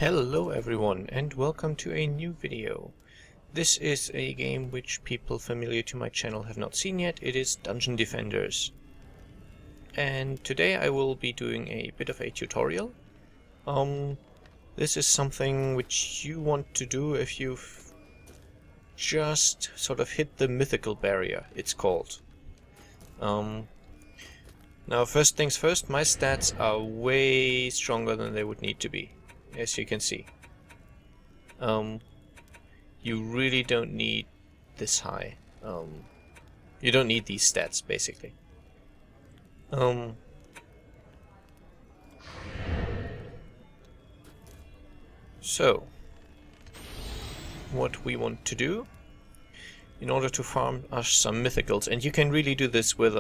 Hello everyone and welcome to a new video. This is a game which people familiar to my channel have not seen yet. It is Dungeon Defenders. And today I will be doing a bit of a tutorial. This is something which you want to do if you've just sort of hit the mythical barrier, it's called. Now first things first, my stats are way stronger than they would need to be. As you can see, you really don't need this high. You don't need these stats, basically. So, what we want to do, in order to farm us some mythicals, and you can really do this with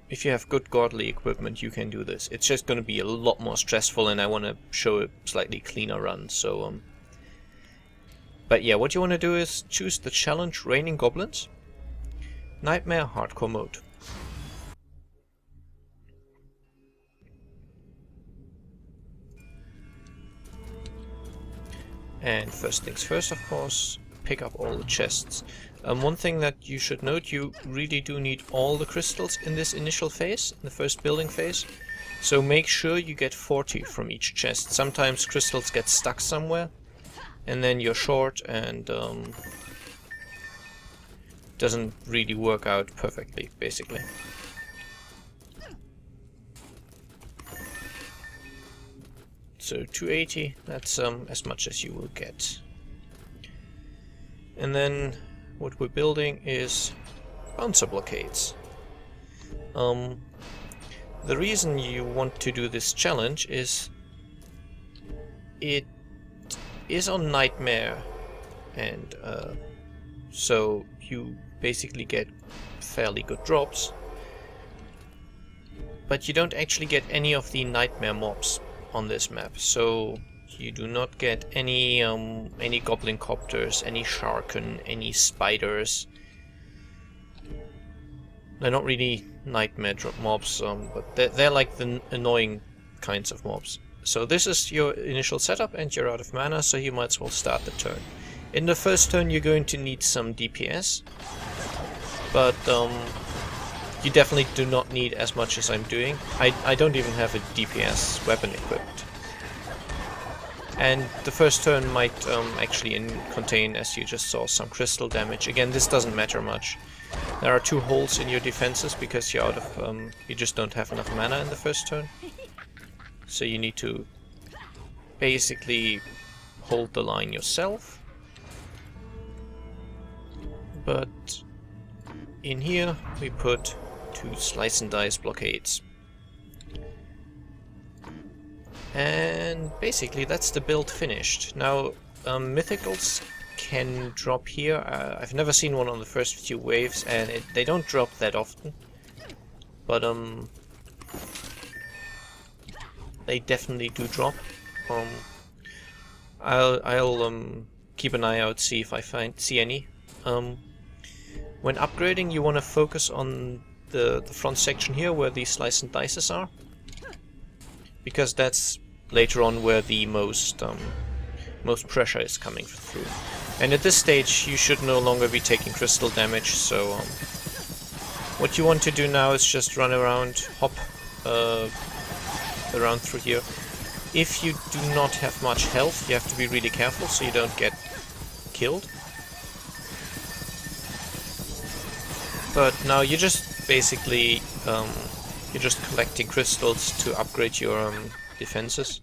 if you have good godly equipment, you can do this. It's just going to be a lot more stressful, and I want to show a slightly cleaner run. So, but yeah, what you want to do is choose the challenge Raining Goblins, Nightmare Hardcore mode. And first things first, of course, pick up all the chests. One thing that you should note, you really do need all the crystals in this initial phase, in the first building phase. So make sure you get 40 from each chest. Sometimes crystals get stuck somewhere, and then you're short, and doesn't really work out perfectly, basically. So 280, that's as much as you will get. And then what we're building is bouncer blockades. The reason you want to do this challenge is it is on Nightmare, and so you basically get fairly good drops, but you don't actually get any of the Nightmare mobs on this map. So you do not get any goblin copters, any sharken, any spiders. They're not really nightmare mobs, but they're like the annoying kinds of mobs. So this is your initial setup, and you're out of mana, so you might as well start the turn. In the first turn you're going to need some DPS, but you definitely do not need as much as I'm doing. I don't even have a DPS weapon equipped. And the first turn might actually contain, as you just saw, some crystal damage. Again, this doesn't matter much. There are 2 holes in your defenses because you're out of you just don't have enough mana in the first turn. So you need to basically hold the line yourself. But in here we put 2 slice and dice blockades. And basically that's the build finished. Now mythicals can drop here. I've never seen one on the first few waves, and they don't drop that often, but they definitely do drop. I'll keep an eye out, see if I see any. When upgrading, you want to focus on the front section here where the slice and dices are, because that's later on where the most pressure is coming through. And at this stage you should no longer be taking crystal damage, so what you want to do now is just run around, hop around through here. If you do not have much health, you have to be really careful so you don't get killed. But now you're just basically you're just collecting crystals to upgrade your defenses.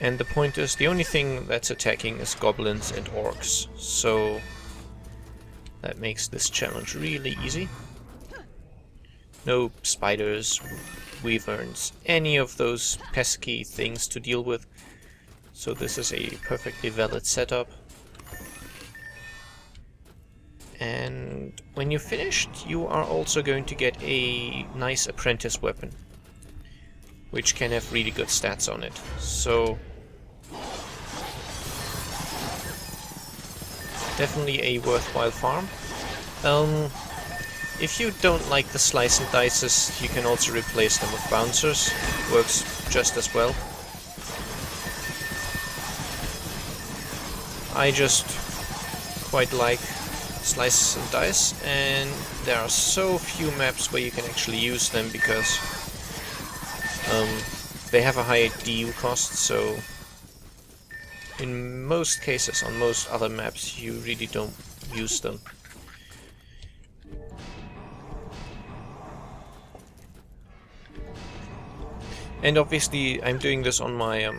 And the point is, the only thing that's attacking is goblins and orcs, so that makes this challenge really easy. No spiders, wyverns, any of those pesky things to deal with, so this is a perfectly valid setup. And when you're finished, you are also going to get a nice Apprentice weapon, which can have really good stats on it. So definitely a worthwhile farm. If you don't like the slice and dices, you can also replace them with bouncers. Works just as well. I just quite like slices and dice, and there are so few maps where you can actually use them because they have a high DU cost, so in most cases on most other maps you really don't use them. And obviously I'm doing this on my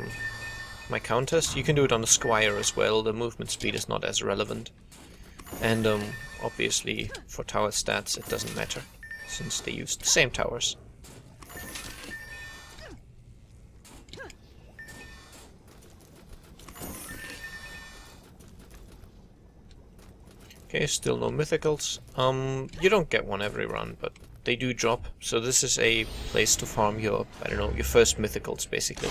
my counters. You can do it on the Squire as well. The movement speed is not as relevant. And obviously for tower stats it doesn't matter, since they use the same towers. Okay, still no mythicals. You don't get one every run, but they do drop. So this is a place to farm your, I don't know, your first mythicals, basically.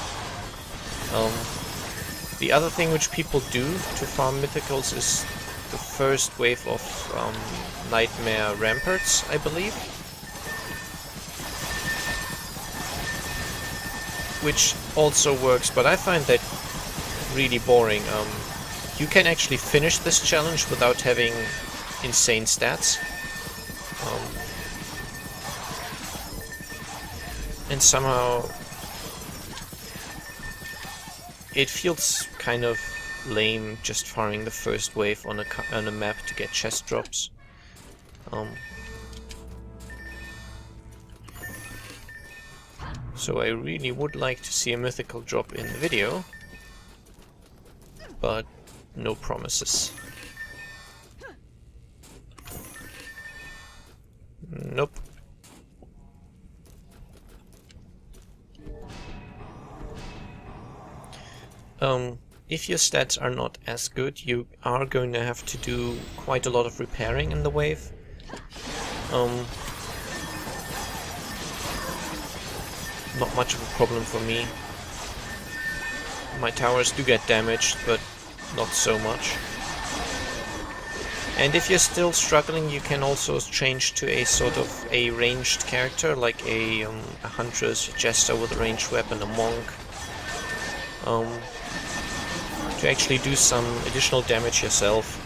The other thing which people do to farm mythicals is the first wave of Nightmare Ramparts, I believe. Which also works, but I find that really boring. You can actually finish this challenge without having insane stats. And somehow it feels kind of lame just farming the first wave on a map to get chest drops. So I really would like to see a mythical drop in the video, but no promises. Nope. If your stats are not as good, you are going to have to do quite a lot of repairing in the wave. Not much of a problem for me. My towers do get damaged, but not so much. And if you're still struggling, you can also change to a sort of a ranged character, like a huntress, a jester with a ranged weapon, a monk, to actually do some additional damage yourself.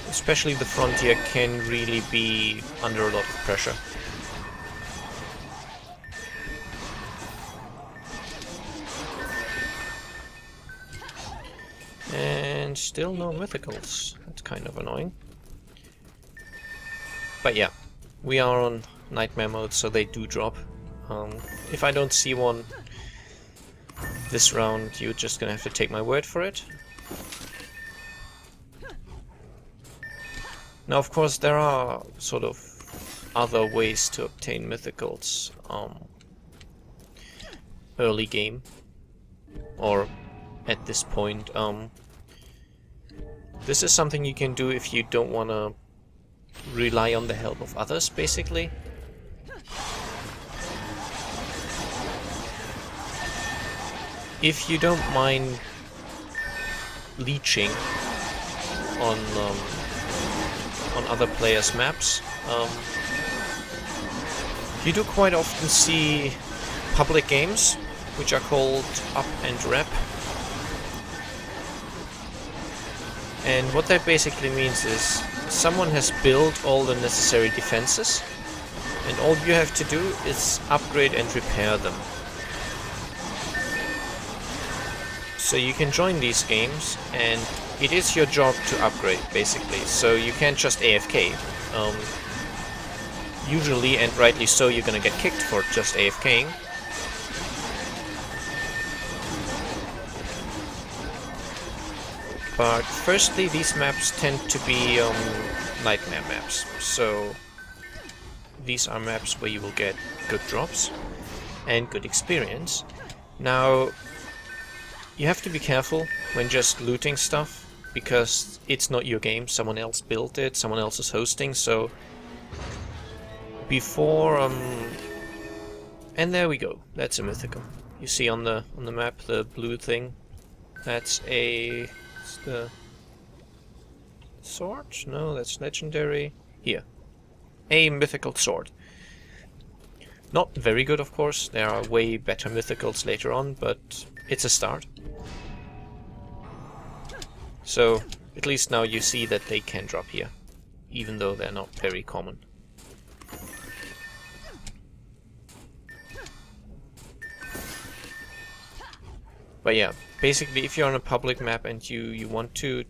Especially the frontier can really be under a lot of pressure. And still no mythicals. That's kind of annoying. But yeah, we are on nightmare mode, so they do drop. If I don't see one this round, you're just gonna have to take my word for it. Now, of course, there are sort of other ways to obtain mythicals early game, or at this point. This is something you can do if you don't want to rely on the help of others, basically. If you don't mind leeching on other players' maps, you do quite often see public games, which are called up and rep. And what that basically means is someone has built all the necessary defenses, and all you have to do is upgrade and repair them. So you can join these games, and it is your job to upgrade, basically. So you can't just AFK. Usually, and rightly so, you're gonna get kicked for just AFKing. But firstly, these maps tend to be nightmare maps. So these are maps where you will get good drops and good experience. Now, you have to be careful when just looting stuff, because it's not your game, someone else built it, someone else is hosting, so before and there we go, that's a mythical. You see on the map the blue thing, that's it's the sword? No, that's legendary. Here, a mythical sword. Not very good, of course, there are way better mythicals later on, but it's a start. So at least now you see that they can drop here, even though they're not very common. But yeah, basically if you're on a public map and you want to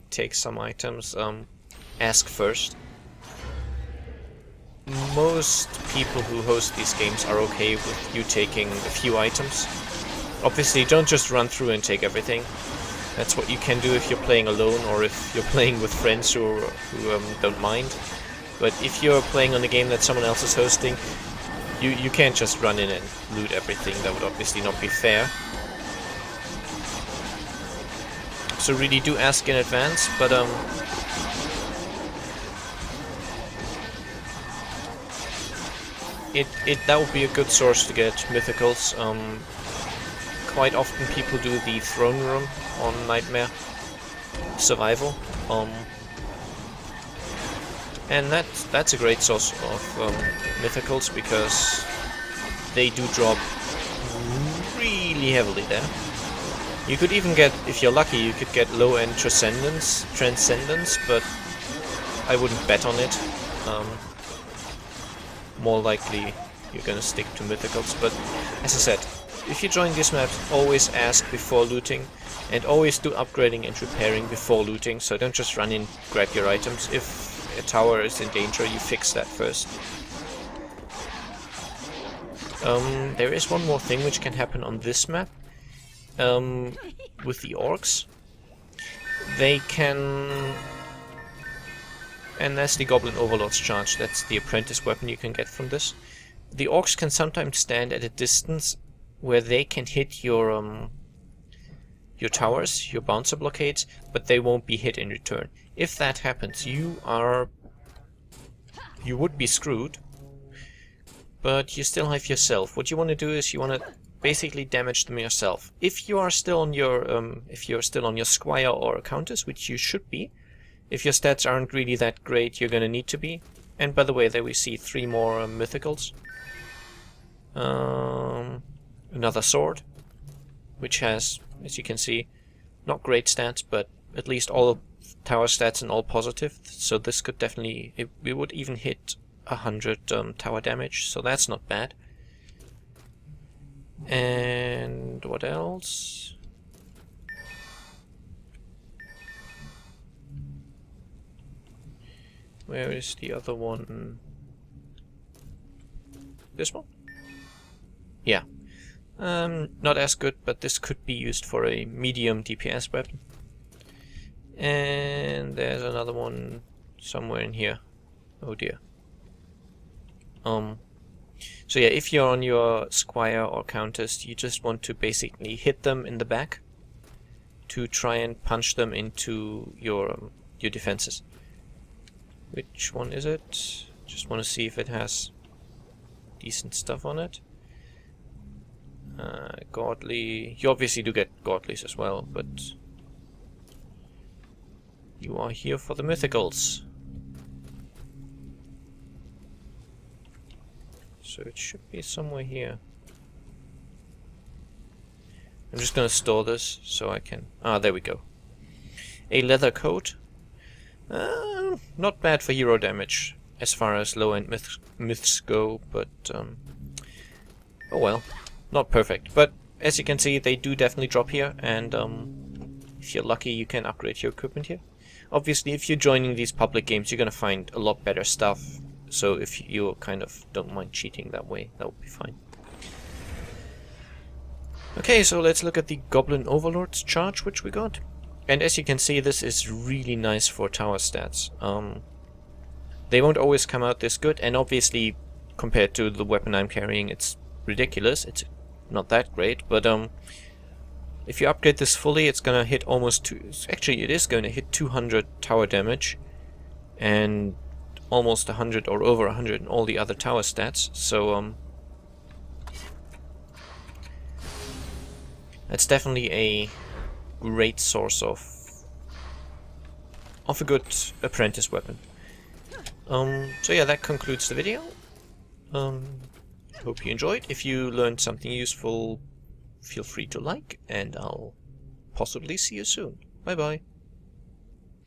take some items, ask first. Most people who host these games are okay with you taking a few items. Obviously don't just run through and take everything. That's what you can do if you're playing alone or if you're playing with friends who don't mind. But if you're playing on a game that someone else is hosting, you can't just run in and loot everything. That would obviously not be fair. So really do ask in advance, but that would be a good source to get mythicals. Quite often people do the throne room on Nightmare Survival, and that's a great source of mythicals because they do drop really heavily there. You could even get, if you're lucky, you could get low-end Transcendence, but I wouldn't bet on it. More likely you're gonna stick to mythicals, but as I said, if you join this map, always ask before looting, and always do upgrading and repairing before looting, so don't just run in, grab your items. If a tower is in danger, you fix that first. There is one more thing which can happen on this map. With the orcs, they can, and that's the Goblin Overlord's charge, that's the Apprentice weapon you can get from this. The orcs can sometimes stand at a distance where they can hit your towers, your bouncer blockades, but they won't be hit in return. If that happens, you would be screwed, but you still have yourself. What you want to do is you want to basically damage them yourself. If you are still on your squire or countess, which you should be, if your stats aren't really that great, you're gonna need to be. And by the way, there we see 3 more mythicals. Another sword, which has, as you can see, not great stats, but at least all tower stats and all positive. So this could definitely, we would even hit 100 tower damage, so that's not bad. And what else? Where is the other one? This one? Yeah. Not as good, but this could be used for a medium DPS weapon. And there's another one somewhere in here. Oh dear. So yeah, if you're on your squire or countess, you just want to basically hit them in the back to try and punch them into your defenses. Which one is it? Just want to see if it has decent stuff on it. Godly. You obviously do get godlies as well, but you are here for the mythicals. So it should be somewhere here. I'm just gonna store this so I can... Ah, there we go. A leather coat. Not bad for hero damage as far as low-end myths go, but oh well. Not perfect. But as you can see, they do definitely drop here, and if you're lucky, you can upgrade your equipment here. Obviously, if you're joining these public games, you're gonna find a lot better stuff. So if you kind of don't mind cheating that way, that would be fine. Okay, so let's look at the Goblin Overlord's charge, which we got. And as you can see, this is really nice for tower stats. They won't always come out this good, and obviously, compared to the weapon I'm carrying, it's ridiculous. It's not that great, but if you upgrade this fully, it's gonna hit almost actually, it is gonna hit 200 tower damage, and almost 100 or over 100 in all the other tower stats, so that's definitely a great source of a good apprentice weapon. So yeah, that concludes the video. Hope you enjoyed. If you learned something useful, feel free to like, and I'll possibly see you soon. Bye bye.